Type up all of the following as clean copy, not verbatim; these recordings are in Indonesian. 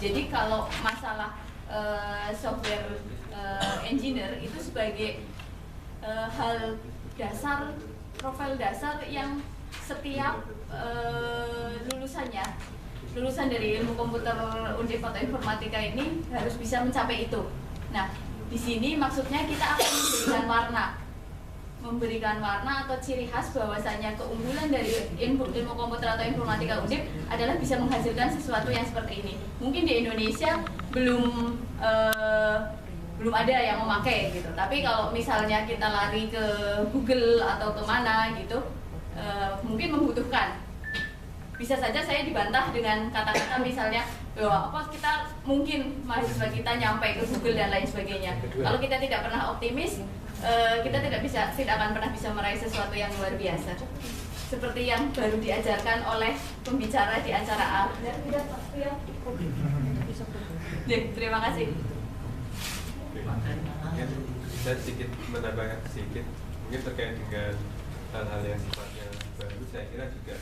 Jadi kalau masalah software engineer itu sebagai hal dasar, profil dasar yang setiap lulusan dari ilmu komputer Undip atau informatika ini harus bisa mencapai itu. Nah, di sini maksudnya kita akan memberikan warna atau ciri khas bahwasanya keunggulan dari ilmu komputer atau informatika Undip adalah bisa menghasilkan sesuatu yang seperti ini. Mungkin di Indonesia belum ada yang memakai gitu. Tapi kalau misalnya kita lari ke Google atau kemana gitu, mungkin membutuhkan. Bisa saja saya dibantah dengan kata-kata misalnya bahwa kita mungkin mahasiswa kita nyampe ke Google dan lain sebagainya. Kalau kita tidak pernah optimis, kita tidak akan pernah bisa meraih sesuatu yang luar biasa. Seperti yang baru diajarkan oleh pembicara di acara A. Terima kasih. Saya sedikit menambahkan sedikit, mungkin terkait dengan hal-hal yang sifatnya baru. Saya kira juga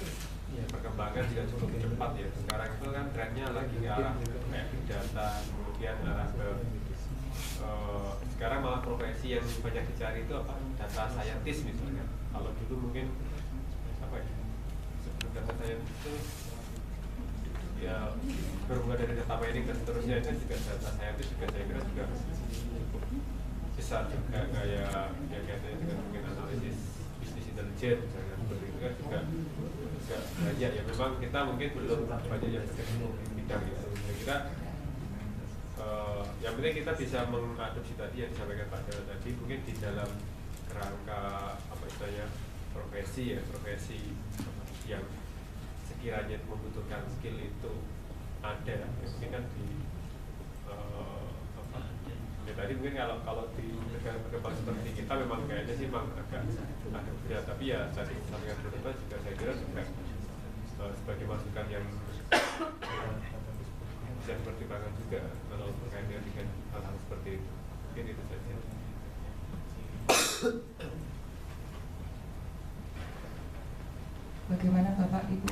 perkembangan juga cukup cepat ya. Sekarang itu kan trennya lagi ke arah kayak big data, kemudian arah ke sekarang malah profesi yang banyak dicari itu apa, data scientist misalnya. Kalau dulu mungkin apa ya, sebelum data scientist itu ya berhubungan dari data mining dan seterusnya, itu juga data scientist juga saya kira juga cukup besar juga, kayak ya kaitannya dengan mungkin analisis bisnis intelijen misalnya, seperti itu kan juga banyak ya. Memang kita mungkin belum banyak yang berkecimpung di bidang itu. Saya kira yang penting kita bisa mengadopsi tadi yang disampaikan Pak Dara tadi, mungkin di dalam kerangka apa istilahnya profesi yang sekiranya membutuhkan skill itu ada. Mungkin kan di ya tadi mungkin kalau di negara berkembang seperti kita memang kayaknya sih memang agak berat, tapi ya tadi sampaikan beberapa juga saya kira juga sebagai masukan yang bisa dipertimbangkan juga kalau terkait dengan hal-hal seperti itu. Mungkin itu saja. Bagaimana Bapak Ibu?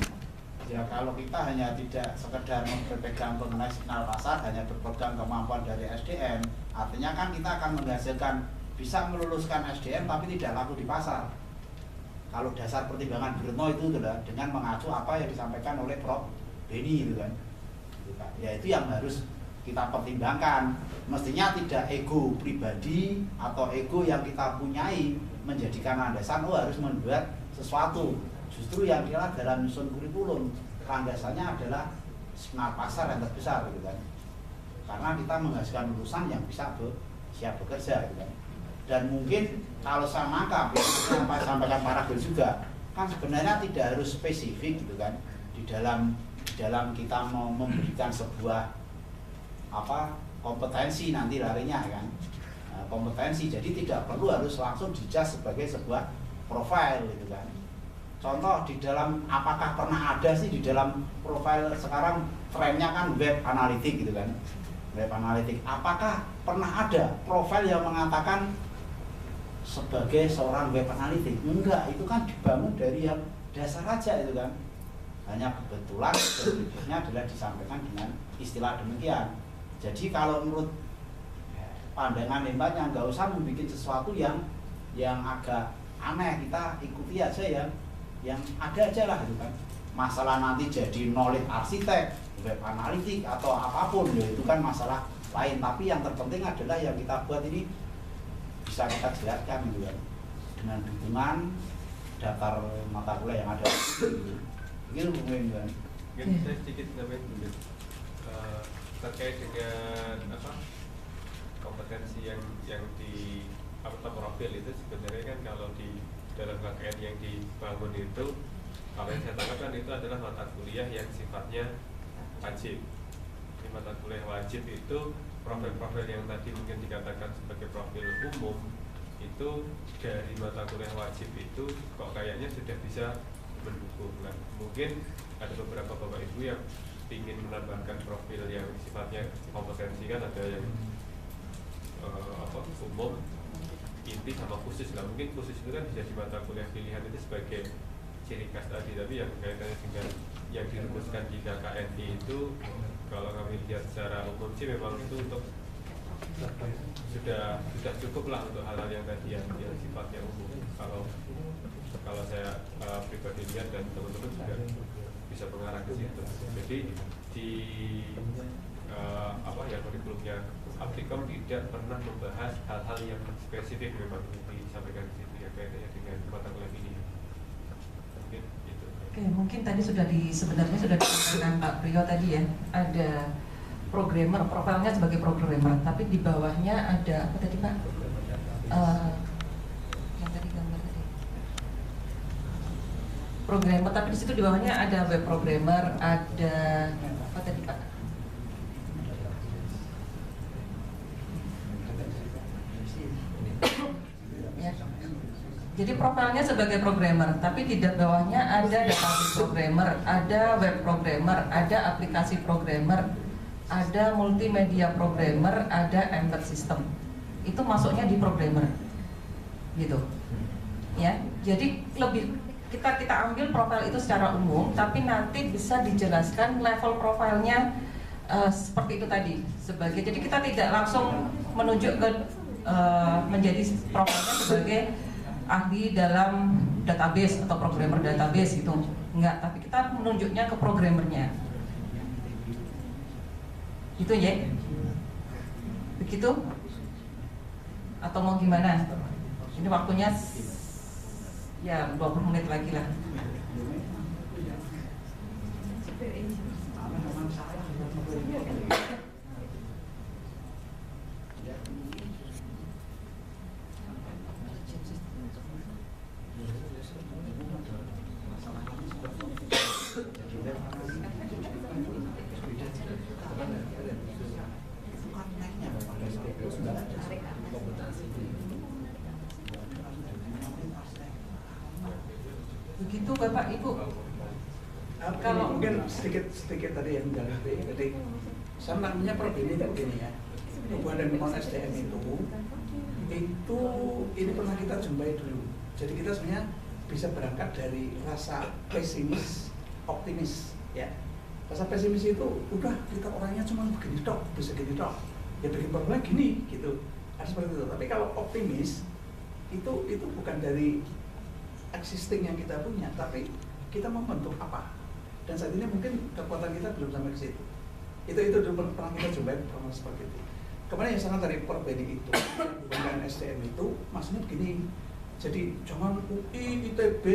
Ya kalau kita hanya tidak sekedar berpegang mengenai signal pasar, hanya berpegang kemampuan dari SDM, artinya kan kita akan menghasilkan, bisa meluluskan SDM tapi tidak laku di pasar. Kalau dasar pertimbangan Bruno itu adalah dengan mengacu apa yang disampaikan oleh Prof. Beni itu kan. Ya itu yang harus kita pertimbangkan. Mestinya tidak ego pribadi atau ego yang kita punyai menjadikan landasan harus membuat sesuatu. Justru yang kira dalam nyusun kurikulum landasannya adalah signal pasar yang terbesar gitu kan. Karena kita menghasilkan lulusan yang bisa siap bekerja gitu kan. Dan mungkin kalau saya nangkap yang sampaikan Pak Ragil juga kan sebenarnya tidak harus spesifik gitu kan di dalam kita mau memberikan sebuah kompetensi nanti larinya kan, kompetensi, jadi tidak perlu harus langsung dijudge sebagai sebuah profil gitu kan. Contoh di dalam, apakah pernah ada sih di dalam profil sekarang trennya kan web analitik gitu kan, web analitik, apakah pernah ada profil yang mengatakan sebagai seorang web analitik? Enggak, itu kan dibangun dari yang dasar aja itu kan. Hanya kebetulan berikutnya adalah disampaikan dengan istilah demikian. Jadi kalau menurut pandangan hebatnya nggak usah membuat sesuatu yang agak aneh, kita ikuti aja yang ada aja lah gitu kan. Masalah nanti jadi knowledge arsitek, web analitik atau apapun ya itu kan masalah lain. Tapi yang terpenting adalah yang kita buat ini bisa kita jelaskan gitu kan, dengan dukungan daftar mata kuliah yang ada gitu. Begitu mungkin kan. Mungkin saya sedikit nambahin dulu terkait dengan kompetensi yang di profil itu sebenarnya kan kalau di dalam KKN yang dibangun itu, kalau yang saya tangkap kan itu adalah mata kuliah yang sifatnya wajib. Di mata kuliah wajib itu profil-profil yang tadi mungkin dikatakan sebagai profil umum itu dari mata kuliah wajib itu kok kayaknya sudah bisa mendukung. Nah, mungkin ada beberapa bapak ibu yang ingin menambahkan profil yang sifatnya kompetensi, kan ada yang umum, inti sama khusus lah. Mungkin khusus itu kan bisa di mata kuliah pilihan itu sebagai ciri khas tadi, tapi yang kaitannya dengan yang dirumuskan di KKNI itu kalau kami dilihat secara umum sih memang itu untuk sudah cukup lah untuk hal-hal yang tadi yang sifatnya umum. Kalau saya pribadi lihat dan teman-teman juga bisa mengarah ke situ. Jadi di kurikulumnya Aptikom tidak pernah membahas hal-hal yang spesifik memang disampaikan di situ ya kaitannya dengan mata kuliah ini. Mungkin itu. Oke, mungkin tadi sebenarnya sudah disampaikan Pak Priyo tadi ya, ada programmer, profilnya sebagai programmer, tapi di bawahnya ada apa tadi Pak? Yang tadi gambar tadi. Programmer, tapi di situ di bawahnya ada web programmer, ada apa tadi Pak? Ya. Jadi profilnya sebagai programmer, tapi di bawahnya ada database programmer, ada web programmer, ada aplikasi programmer, ada multimedia programmer, ada embedded system. Itu masuknya di programmer, gitu. Ya, jadi lebih kita ambil profil itu secara umum, tapi nanti bisa dijelaskan level profilnya seperti itu tadi. Jadi kita tidak langsung menunjuk ke menjadi profilnya sebagai ahli dalam database atau programmer database gitu, enggak, tapi kita menunjuknya ke programmernya, gitu ya, begitu, atau mau gimana? Ini waktunya ya 20 menit lagi lah. Begitu Bapak Ibu. Kalau mungkin sedikit tadi yang menjawab tadi, saya namanya ini begini ya, hubungan dengan SDM itu ini pernah kita jumpai dulu. Jadi kita sebenarnya bisa berangkat dari rasa pesimis, optimis, ya. Rasa pesimis itu udah kita orangnya cuma begini tok, bisa gini tok, ya bikin problem gini gitu. Ada seperti itu. Tapi kalau optimis itu bukan dari existing yang kita punya, tapi kita membentuk apa. Dan saat ini mungkin kekuatan kita belum sampai ke situ. Itu dulu pernah kita coba pernah seperti itu. Kemarin yang sangat dari perbedaan itu, bukan SDM itu, maksudnya begini. Jadi jangan UI, ITB,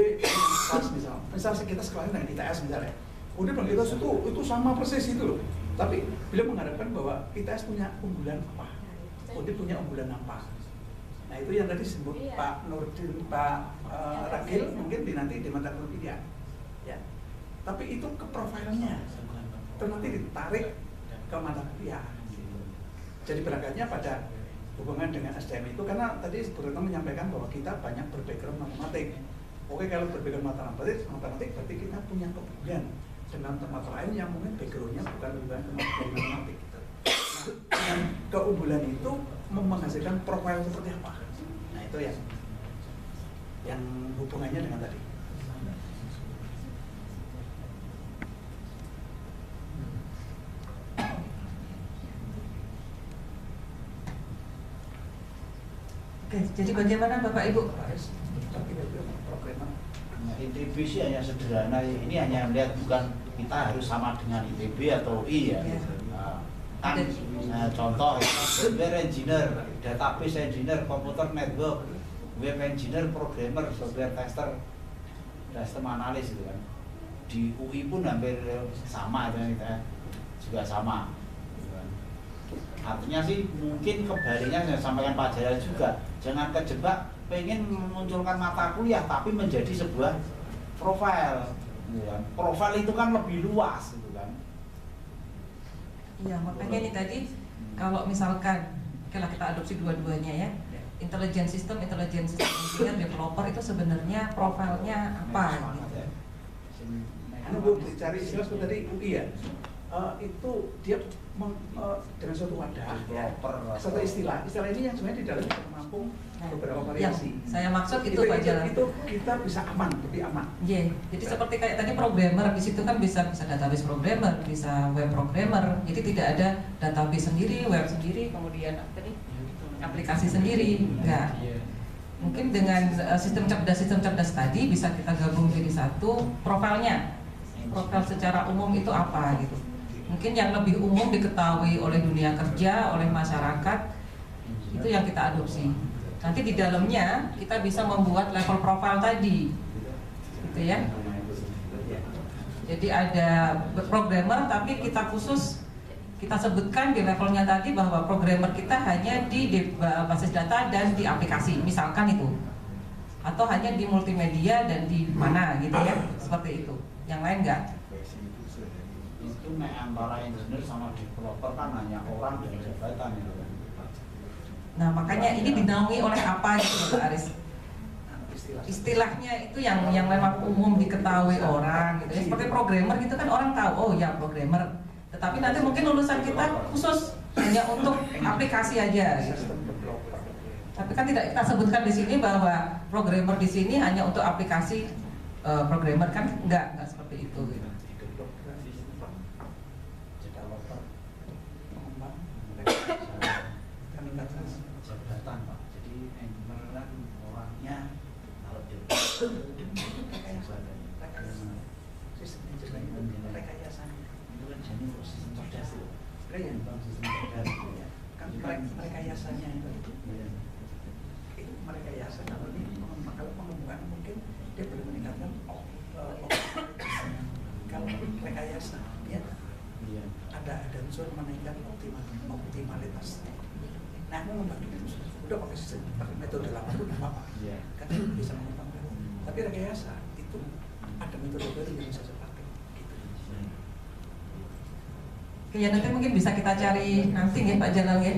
misal kita sekolahnya dengan ITS misalnya. Udah bilang ITS itu sama persis itu loh. Tapi beliau mengharapkan bahwa ITS punya unggulan apa, UNDIP punya unggulan apa. Nah itu yang tadi disebut Pak Nurdin, Pak Ragil mungkin nanti di mata kuliah, ya. Tapi itu ke profilnya, itu nanti ditarik ke mata kuliah. Jadi berangkatnya pada hubungan dengan SDM itu, karena tadi Bu Retno menyampaikan bahwa kita banyak berbackground matematik. Oke, kalau berbackground matematik berarti kita punya keunggulan dengan tempat lain yang mungkin backgroundnya bukan hubungan dengan matematik. Gitu. Nah, keunggulan itu menghasilkan profil seperti apa? Nah itu yang hubungannya dengan tadi. Oke, jadi bagaimana Bapak Ibu? Nah, ITB sih hanya sederhana, ini hanya melihat bukan kita harus sama dengan ITB atau UI ya. Contoh software engineer, database engineer, computer network, web engineer, programmer, software tester, system analis gitu kan. Di UI pun hampir sama itu kita juga sama. Gitu kan. Artinya sih mungkin kebaliknya saya sampaikan Pak Jaya juga, jangan kejebak pengen memunculkan mata kuliah tapi menjadi sebuah profil. Gitu kan. Profil itu kan lebih luas gitu kan. Iya, makanya ini tadi kalau misalkan kalau kita adopsi dua-duanya ya, intelligent system engineer, developer itu sebenarnya profilnya apa gitu. Anu Bu, dicari istilah tadi UI ya. itu dia dengan suatu wadah, ya, satu istilah ini yang sebenarnya di dalamnya menampung beberapa variasi. Yang saya maksud itu Pak Jalan. Itu kita bisa aman, lebih aman. Iya, jadi seperti kayak tadi programmer di situ kan bisa database programmer, bisa web programmer. Jadi tidak ada database sendiri, web sendiri, kemudian apa nih? Aplikasi sendiri. Enggak. Mungkin dengan sistem cerdas tadi bisa kita gabung jadi satu profilnya. Profil secara umum itu apa gitu. Mungkin yang lebih umum diketahui oleh dunia kerja, oleh masyarakat, itu yang kita adopsi. Nanti di dalamnya kita bisa membuat level profile tadi, gitu ya. Jadi ada programmer, tapi kita khusus kita sebutkan di levelnya tadi bahwa programmer kita hanya di basis data dan di aplikasi, misalkan itu, atau hanya di multimedia dan di mana, gitu ya, seperti itu. Yang lain enggak? Itu antara engineer sama developer kan hanya orang dan jabatan ya. Nah makanya ini dinaungi oleh apa gitu Pak Aris? Istilahnya itu yang memang umum diketahui orang gitu ya. Seperti programmer gitu kan orang tahu, oh ya programmer. Tetapi nanti mungkin lulusan kita khusus hanya untuk aplikasi aja gitu. Tapi kan tidak kita sebutkan di sini bahwa programmer di sini hanya untuk aplikasi programmer kan enggak seperti itu gitu. Jabatan Pak, jadi engineer orangnya kalau di rekayasa itu kan jadi sistem cerdas itu, yang sistem cerdas kan rekayasanya itu merekayasa kalau pengembangan mungkin dia belum meningkatkan kalau rekayasa ya ada unsur meningkatkan optimalitasnya. Nah, membagi itu udah pakai metode lama itu nggak apa-apa, kan bisa mengembangkan. Tapi rekayasa itu ada metode baru yang bisa dipakai. Gitu. Oke, ya nanti mungkin bisa kita cari nanti ya Pak Jalan ya.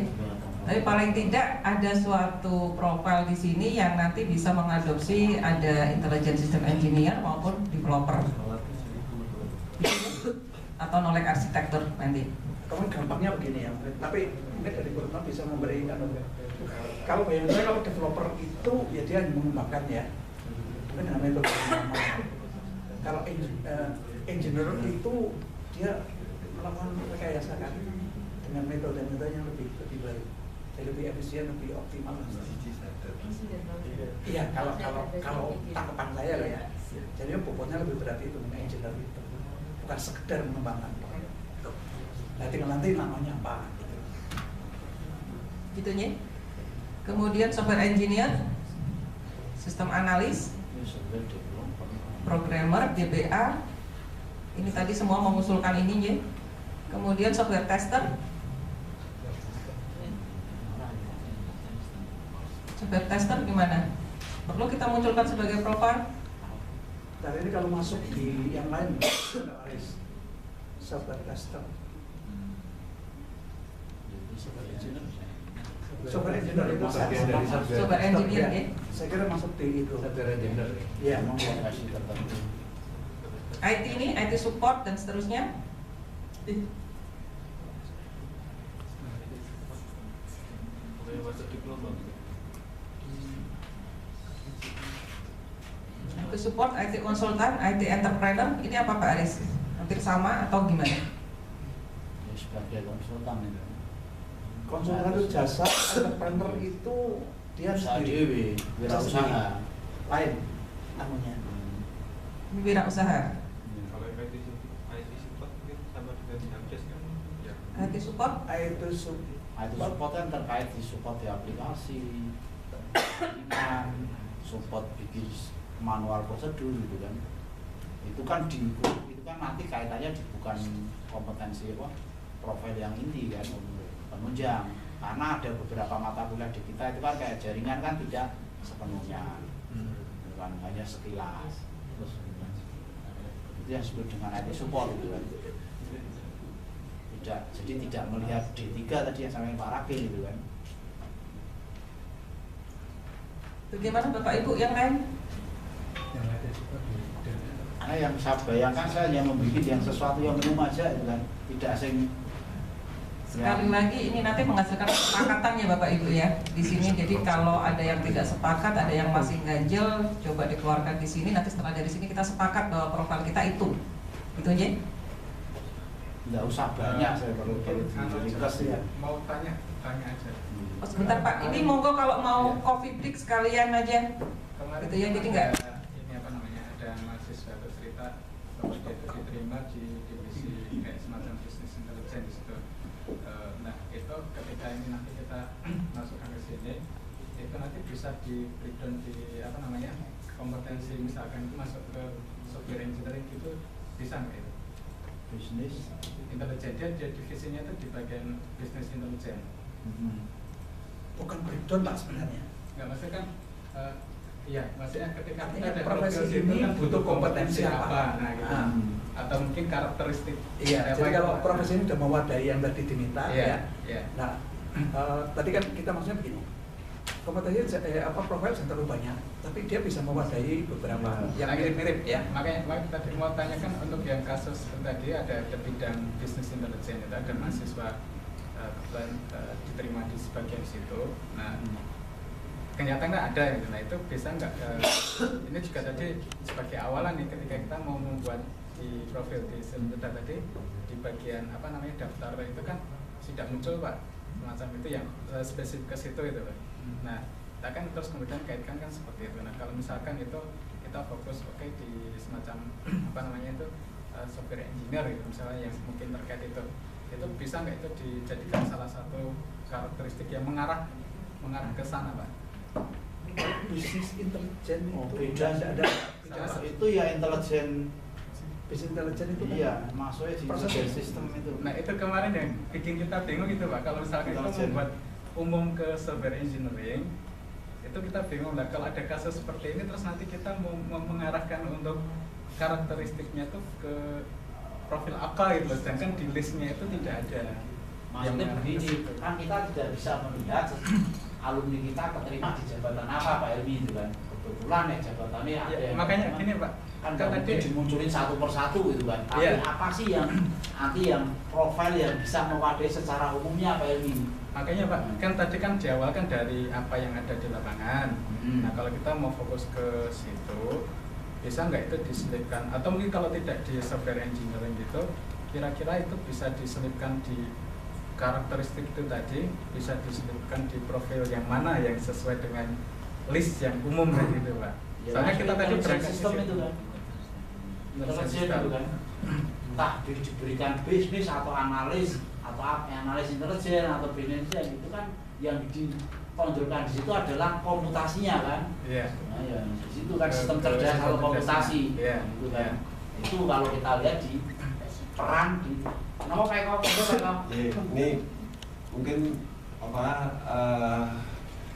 Tapi paling tidak ada suatu profil di sini yang nanti bisa mengadopsi ada intelligent system engineer maupun developer atau knowledge arsitektur nanti. Kamu gampangnya begini ya, tapi mungkin dari Kurma bisa memberi kalau bayangan saya kalau developer itu ya dia mengembangkan ya, mungkin dengan metode lama. Kalau engineer itu dia melakukan rekayasa kan dengan metode-metode yang lebih baik, jadi lebih efisien, lebih optimal. Iya, kalau tanggapan saya lah ya, jadi bobotnya lebih berat itu engineer itu, bukan sekedar mengembangkan. Nah, tinggal nanti namanya apa gitu ya. Kemudian software engineer, sistem analis, programmer, DBA. Ini tadi semua mengusulkan ini ya. Kemudian software tester. Software tester gimana? Perlu kita munculkan sebagai profil? Dan ini kalau masuk di yang lain, software tester. Software engineer itu software engineer ya. Saya kira masuk di itu. Software engineer. Iya, lokasi tertentu. IT ini, IT support dan seterusnya. IT support, IT konsultan, IT entrepreneur, ini apa Pak Aris? Hampir sama atau gimana? Ya, sebagai konsultan itu. Konsultan itu jasa, entrepreneur itu dia sendiri, wirausaha lain namanya. Wirausaha. Kalau IT support mungkin sama dengan helpdesk kan? Ya. IT support? IT support kan terkait di support di aplikasi, support bikin manual prosedur gitu kan. Itu kan nanti kaitannya bukan kompetensi apa profil yang inti kan, penunjang. Karena ada beberapa mata kuliah di kita itu kan kayak jaringan kan tidak sepenuhnya, bukan hanya sekilas. Terus itu yang disebut dengan IT support gitu kan. Jadi tidak melihat D3 tadi yang sama Pak Rakil gitu kan. Bagaimana Bapak Ibu yang lain? Karena yang saya bayangkan saya hanya membuat yang sesuatu yang umum aja itu kan, tidak asing. Sekali lagi ini nanti menghasilkan kesepakatan ya Bapak Ibu ya di sini. Jadi kalau ada yang tidak sepakat, ada yang masih ganjel, coba dikeluarkan di sini. Nanti setelah dari sini kita sepakat bahwa profil kita itu aja. Nggak usah banyak saya perlu ringkas ya. Mau tanya aja. Oh, sebentar Pak, ini monggo kalau mau coffee break sekalian aja. Kemarin Gitu ya, jadi nggak. ini apa namanya, ada mahasiswa bercerita bahwa dia itu diterima di divisi kayak semacam business intelligence gitu. Nah itu ketika ini nanti kita masukkan ke sini, itu nanti bisa di breakdown di apa namanya kompetensi, misalkan itu masuk ke software engineering gitu, bisa nggak itu? Bisnis. Intelijen, dia divisinya itu di bagian business intelligence. Bukan breakdown Pak sebenarnya. Nggak, maksudnya kan iya, maksudnya ketika kita Artinya ada profesi profil itu ini kan butuh kompetensi apa? nah gitu. Ah. Atau mungkin karakteristik. Iya, apa jadi gitu, kalau Pak. profesi ini sudah mewadahi yang tadi diminta Iya, ya. iya. Nah, tadi kan kita maksudnya begini. Kompetensi profil yang terlalu banyak, tapi dia bisa mewadahi beberapa yang mirip-mirip ya. Makanya tadi mau tanyakan untuk yang kasus tadi ada bidang business intelligence itu ada mahasiswa kebetulan diterima di sebagian situ. Nah, kenyataannya ada gitu. Nah itu bisa nggak? Ini juga tadi sebagai awalan nih ketika kita mau membuat di profil di Senteda tadi di bagian apa namanya daftar itu kan tidak muncul Pak semacam itu yang spesifik ke situ itu Pak. Nah kita kan terus kemudian kaitkan kan seperti itu. Nah kalau misalkan itu kita fokus di semacam apa namanya itu software engineer gitu misalnya yang mungkin terkait itu bisa nggak itu dijadikan salah satu karakteristik yang mengarah ke sana Pak? Bisnis intelijen Oh, itu beda. tidak Itu ya intelijen. bisnis intelijen itu kan Iya, maksudnya di proses intelijen sistem itu. Nah itu kemarin yang bikin kita bingung gitu Pak, kalau misalkan kita Intelijen. membuat umum ke software engineering itu kita bingung lah kalau ada kasus seperti ini terus nanti kita mau mengarahkan untuk karakteristiknya tuh ke profil apa gitu, sedangkan di listnya itu tidak ada. Maksudnya mengarah ke begini, situ. kan kita tidak bisa melihat alumni kita keterima di jabatan apa Pak Elmi itu kan. Kebetulan ya jabatannya ada Ya, yang makanya memang gini Pak, kan kan tadi tadi dimunculin satu persatu gitu kan. Tapi Iya. apa sih yang nanti yang profil yang bisa mewadai secara umumnya Pak Elmi? makanya Pak, kan tadi kan di awal kan dari apa yang ada di lapangan. Nah kalau kita mau fokus ke situ, bisa nggak itu diselipkan? Atau mungkin kalau tidak di software engineering gitu, kira-kira itu bisa diselipkan di karakteristik itu tadi, bisa diselipkan di profil yang mana yang sesuai dengan list yang umum kan gitu Pak. Ya, Soalnya kita tadi intelijen berangkat sistem ke itu situ. kan. Intelijen itu kan. Entah diberikan bisnis atau analis atau analis intelijen atau bisnis itu kan yang ditonjolkan di situ adalah komputasinya kan. Iya. Nah, ya di situ kan sistem cerdas atau komputasi. Iya. Gitu kan. Itu kalau kita lihat di peran di kenapa kayak kok Ini mungkin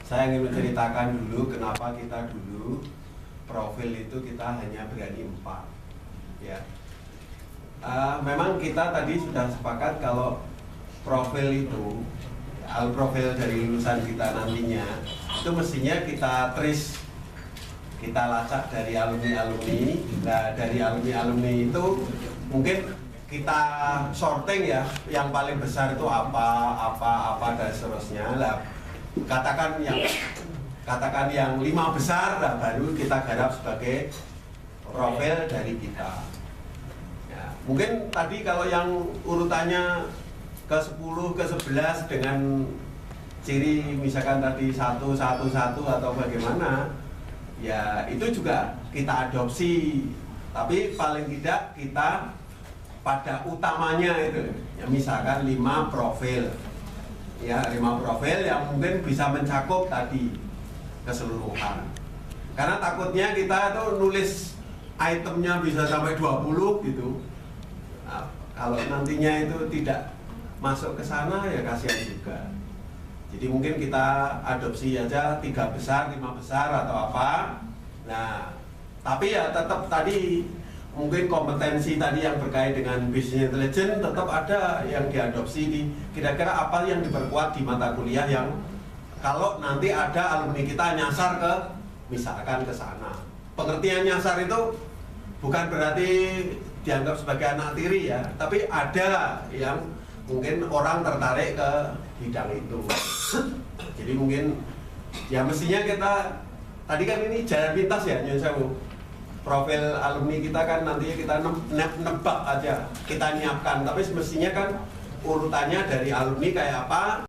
saya ingin menceritakan dulu kenapa kita dulu profil itu kita hanya berani 4 ya. Memang kita tadi sudah sepakat kalau profil itu profil dari lulusan kita nantinya itu mestinya kita trace, kita lacak dari alumni-alumni. Nah dari alumni-alumni itu mungkin kita sorting ya, yang paling besar itu apa dan seterusnya. Lah katakan yang 5 besar, lah baru kita garap sebagai profil dari kita. Ya, mungkin tadi kalau yang urutannya ke 10 ke 11 dengan ciri misalkan tadi 1 atau bagaimana, ya itu juga kita adopsi. Tapi paling tidak kita pada utamanya itu ya misalkan 5 profil ya 5 profil yang mungkin bisa mencakup tadi keseluruhan, karena takutnya kita tuh nulis itemnya bisa sampai 20 gitu. Nah, kalau nantinya itu tidak masuk ke sana ya kasihan juga. Jadi mungkin kita adopsi aja 3 besar, 5 besar atau apa. Nah tapi ya tetap tadi mungkin kompetensi tadi yang berkait dengan business intelligence tetap ada yang diadopsi di kira-kira apa yang diperkuat di mata kuliah yang kalau nanti ada alumni kita nyasar ke misalkan ke sana. Pengertian nyasar itu bukan berarti dianggap sebagai anak tiri ya, tapi ada yang mungkin orang tertarik ke bidang itu. Jadi mungkin ya mestinya kita tadi kan ini jalan pintas ya Nyun Sewu. Profil alumni kita kan nantinya kita nebak aja, kita nyiapkan, tapi semestinya kan urutannya dari alumni kayak apa.